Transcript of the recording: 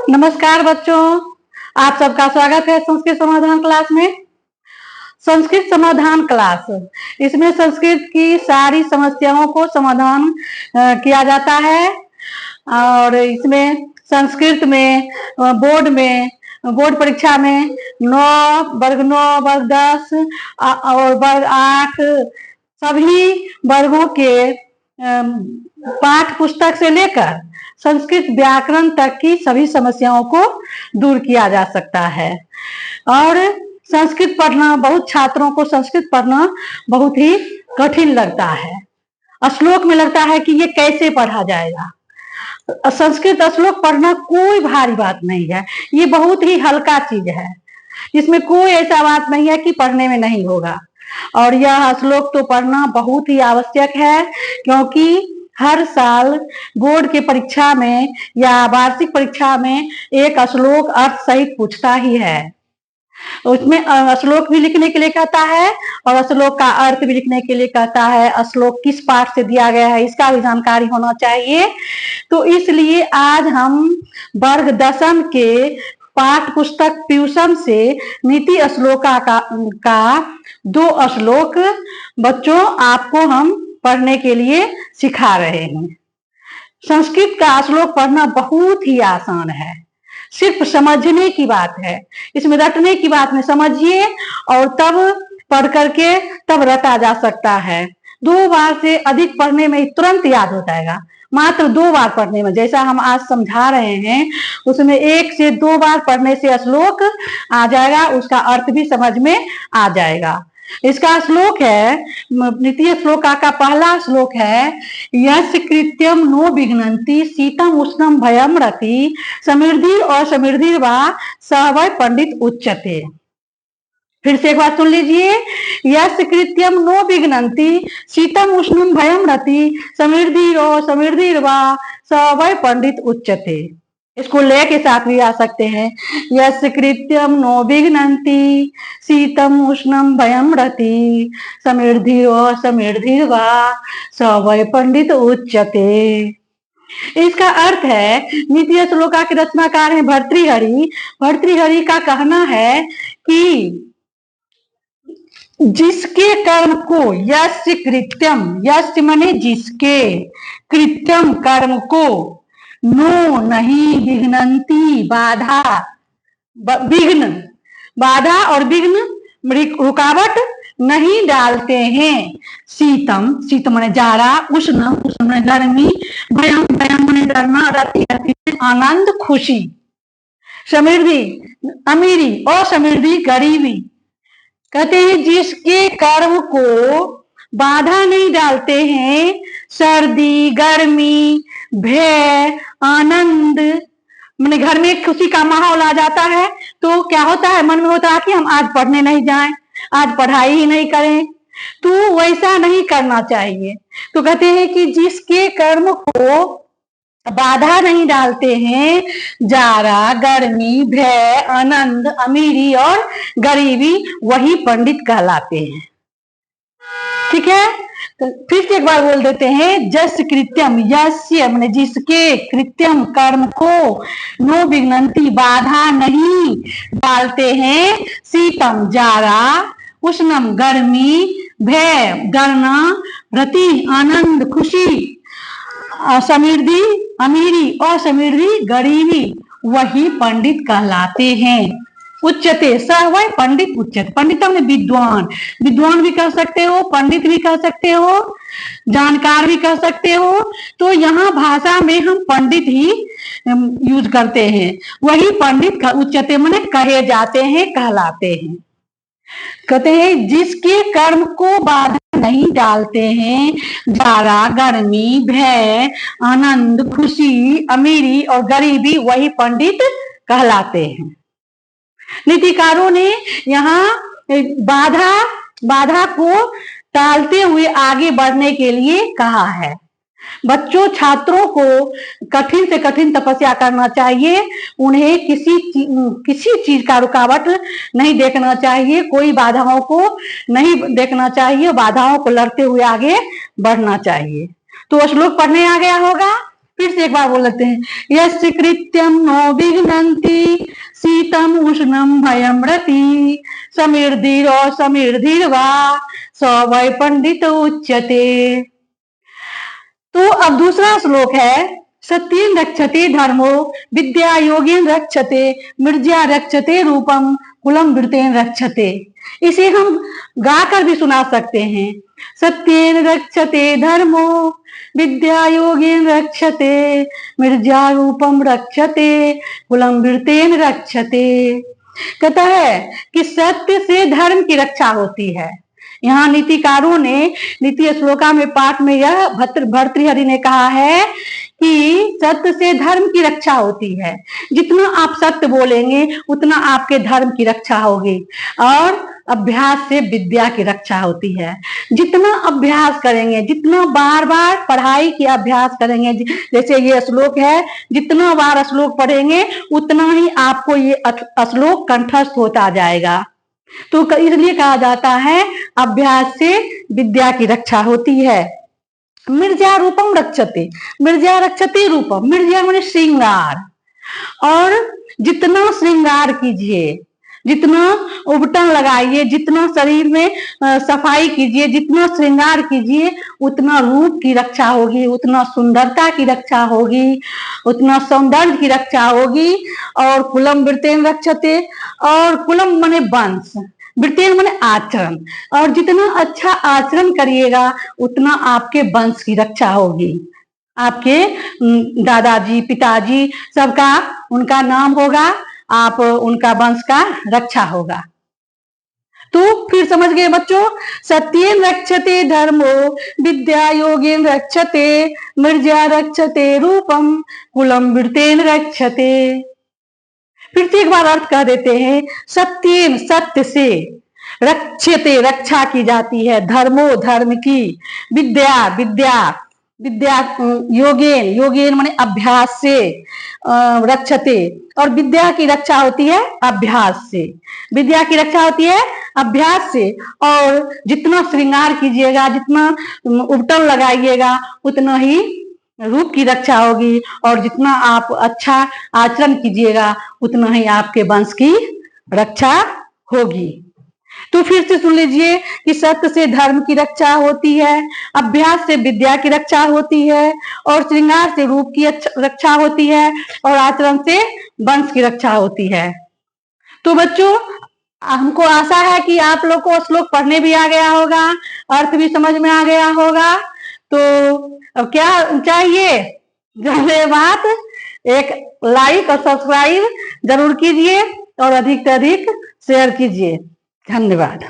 नमस्कार बच्चों, आप सबका स्वागत है संस्कृत समाधान क्लास में। संस्कृत समाधान क्लास, इसमें संस्कृत की सारी समस्याओं को समाधान किया जाता है। और इसमें संस्कृत में बोर्ड परीक्षा में 9 वर्ग 9 वर्ग 10 और वर्ग 8 सभी वर्गों के पाठ पुस्तक से लेकर संस्कृत व्याकरण तक की सभी समस्याओं को दूर किया जा सकता है। और संस्कृत पढ़ना, बहुत छात्रों को संस्कृत पढ़ना बहुत ही कठिन लगता है। श्लोक में लगता है कि ये कैसे पढ़ा जाएगा। संस्कृत श्लोक पढ़ना कोई भारी बात नहीं है, ये बहुत ही हल्का चीज है। इसमें कोई ऐसा बात नहीं है कि पढ़ने में नहीं होगा। और यह श्लोक तो पढ़ना बहुत ही आवश्यक है, क्योंकि हर साल बोर्ड के परीक्षा में या वार्षिक परीक्षा में एक श्लोक अर्थ सहित पूछता ही है। उसमें श्लोक भी लिखने के लिए कहता है और श्लोक का अर्थ भी लिखने के लिए कहता है। श्लोक किस पाठ से दिया गया है इसका भी जानकारी होना चाहिए। तो इसलिए आज हम वर्ग 10 के पाठ पुस्तक ट्यूशन से नीति श्लोका का 2 श्लोक बच्चों आपको हम पढ़ने के लिए सिखा रहे हैं। संस्कृत का श्लोक पढ़ना बहुत ही आसान है, सिर्फ समझने की बात है। इसमें रटने की बात नहीं, समझिए और तब पढ़ करके तब रटा जा सकता है। 2 बार से अधिक पढ़ने में तुरंत याद हो जाएगा। मात्र 2 बार पढ़ने में, जैसा हम आज समझा रहे हैं, उसमें 1 से 2 बार पढ़ने से श्लोक आ जाएगा, उसका अर्थ भी समझ में आ जाएगा। इसका श्लोक है, नीति श्लोका का पहला श्लोक है, यस् कृत्यम नो विघ्नन्ति शीतम उष्णम भयम रति समृद्धि और समृद्धि वा स वै पंडित उच्यते। फिर से एक बार सुन लीजिए, यस् कृत्यम नो विघ्नन्ति शीतम उष्णम भयम रति समृद्धि और समृद्धि वा स वै पंडित उच्यते। इसको ले के साथ भी आ सकते हैं, यस् कृत्यम नो विघ्नन्ति शीतम उष्णम भयम रति समृद्धि और समृद्धि वा स वै पंडित उच्यते। इसका अर्थ है, नीति श्लोका के रचनाकार हैं भर्तृहरि। भर्तृहरि का कहना है कि जिसके कर्म को यस्य कृत्यम, यस्य माने जिसके, कृत्यम कर्म को, नो नहीं विघ्नन्ति बाधा, विघ्न, बाधा और विघ्न रुकावट नहीं डालते हैं। शीतम, शीत माने जाड़ा, उष्ण, उष्ण माने गर्मी, भयम, भयम माने डरना, रति, रति आनंद खुशी, समृद्धि अमीरी और समृद्धि गरीबी। कहते हैं जिसके कर्म को बाधा नहीं डालते हैं, सर्दी, गर्मी, भय, आनंद, मैंने घर में खुशी का माहौल आ जाता है तो क्या होता है, मन में होता है कि हम आज पढ़ने नहीं जाएं, आज पढ़ाई ही नहीं करें। तो वैसा नहीं करना चाहिए। तो कहते हैं कि जिसके कर्म को बाधा नहीं डालते हैं, जाड़ा, गर्मी, भय, आनंद, अमीरी और गरीबी, वही पंडित कहलाते हैं। ठीक है, तो फिर से एक बार बोल देते हैं, जस कृत्यम, यस्य माने जिसके, कृत्यम कर्म को, नो विघ्नन्ति बाधा नहीं डालते हैं, शीतम जाड़ा, उष्णम गर्मी, भय डरना, रति आनंद खुशी, समृद्धि अमीरी और समृद्धि गरीबी, वही पंडित कहलाते हैं। उच्चते स वै पंडित उच्चते। पंडित हमने विद्वान, विद्वान भी कह सकते हो, पंडित भी कह सकते हो, जानकार भी कह सकते हो। तो यहाँ भाषा में हम पंडित ही यूज करते हैं। वही पंडित उच्चते माने कहे जाते हैं, कहलाते हैं। कहते हैं जिसके कर्म को बाधा नहीं डालते हैं, जाड़ा, गर्मी, भय, आनंद, खुशी, अमीरी और गरीबी, वही पंडित कहलाते हैं। नीतिकारों ने यहाँ बाधा को टालते हुए आगे बढ़ने के लिए कहा है। बच्चों, छात्रों को कठिन से कठिन तपस्या करना चाहिए। उन्हें किसी चीज का रुकावट नहीं देखना चाहिए, कोई बाधाओं को नहीं देखना चाहिए, बाधाओं को लड़ते हुए आगे बढ़ना चाहिए। तो श्लोक पढ़ने आ गया होगा। फिर से एक बार बोल लेते हैं, यस्य कृत्यम नो विघ्नन्ति शीतम उष्णम भयम रति समीर्धिर और समीर्धिर वा स वै पंडित उच्यते। तो अब दूसरा श्लोक है, सत्येन रक्षते धर्मो विद्या योगेन रक्षते मिर्जा रक्षते रूपम कुलम वृतेन रक्षते। इसे हम गाकर भी सुना सकते हैं, सत्येन रक्षते धर्मो विद्या योगेन रक्षते मिर्जा रूपम रक्षते कुलम वृतेन रक्षते। कहता है कि सत्य से धर्म की रक्षा होती है। यहाँ नीतिकारों ने नीति श्लोका में पाठ में यह भर्तृहरि ने कहा है कि सत्य से धर्म की रक्षा होती है। जितना आप सत्य बोलेंगे उतना आपके धर्म की रक्षा होगी, और अभ्यास से विद्या की रक्षा होती है। जितना अभ्यास करेंगे, जितना बार बार पढ़ाई की अभ्यास करेंगे, जैसे ये श्लोक है, जितना बार श्लोक पढ़ेंगे उतना ही आपको ये श्लोक कंठस्थ होता जाएगा। तो इसलिए कहा जाता है अभ्यास से विद्या की रक्षा होती है। मिर्जा रूपम रक्षते, मिर्जा रक्षते रूपम, मिर्जा माने श्रृंगार, और जितना श्रृंगार कीजिए, जितना उबटन लगाइए, जितना शरीर में सफाई कीजिए, जितना श्रृंगार कीजिए उतना रूप की रक्षा होगी, उतना सुंदरता की रक्षा होगी, उतना सौंदर्य की रक्षा होगी। और कुलम वृतेन रक्षते, और कुलम माने वंश, वृतेन माने आचरण, और जितना अच्छा आचरण करिएगा उतना आपके वंश की रक्षा होगी। आपके दादाजी पिताजी सबका उनका नाम होगा, आप उनका वंश का रक्षा होगा। तो फिर समझ गए बच्चों, सत्येन रक्षते धर्मो विद्या योगेन रक्षते मिर्जा रक्षते रूपम कुलम वृतेन रक्षते। फिर से एक बार अर्थ कह देते हैं, सत्येन सत्य से, रक्षते रक्षा की जाती है, धर्मो धर्म की, विद्या विद्या विद्या योगेन, योगेन माने अभ्यास से, रक्षते, और विद्या की रक्षा होती है अभ्यास से, विद्या की रक्षा होती है अभ्यास से। और जितना श्रृंगार कीजिएगा, जितना उबटन लगाइएगा उतना ही रूप की रक्षा होगी, और जितना आप अच्छा आचरण कीजिएगा उतना ही आपके वंश की रक्षा होगी। तो फिर से सुन लीजिए कि सत्य से धर्म की रक्षा होती है, अभ्यास से विद्या की रक्षा होती है, और श्रृंगार से रूप की रक्षा होती है, और आचरण से वंश की रक्षा होती है। तो बच्चों, हमको आशा है कि आप लोग को श्लोक पढ़ने भी आ गया होगा, अर्थ भी समझ में आ गया होगा। तो अब क्या चाहिए, धन्यवाद, एक लाइक और सब्सक्राइब जरूर कीजिए और अधिक से अधिक शेयर कीजिए। धन्यवाद।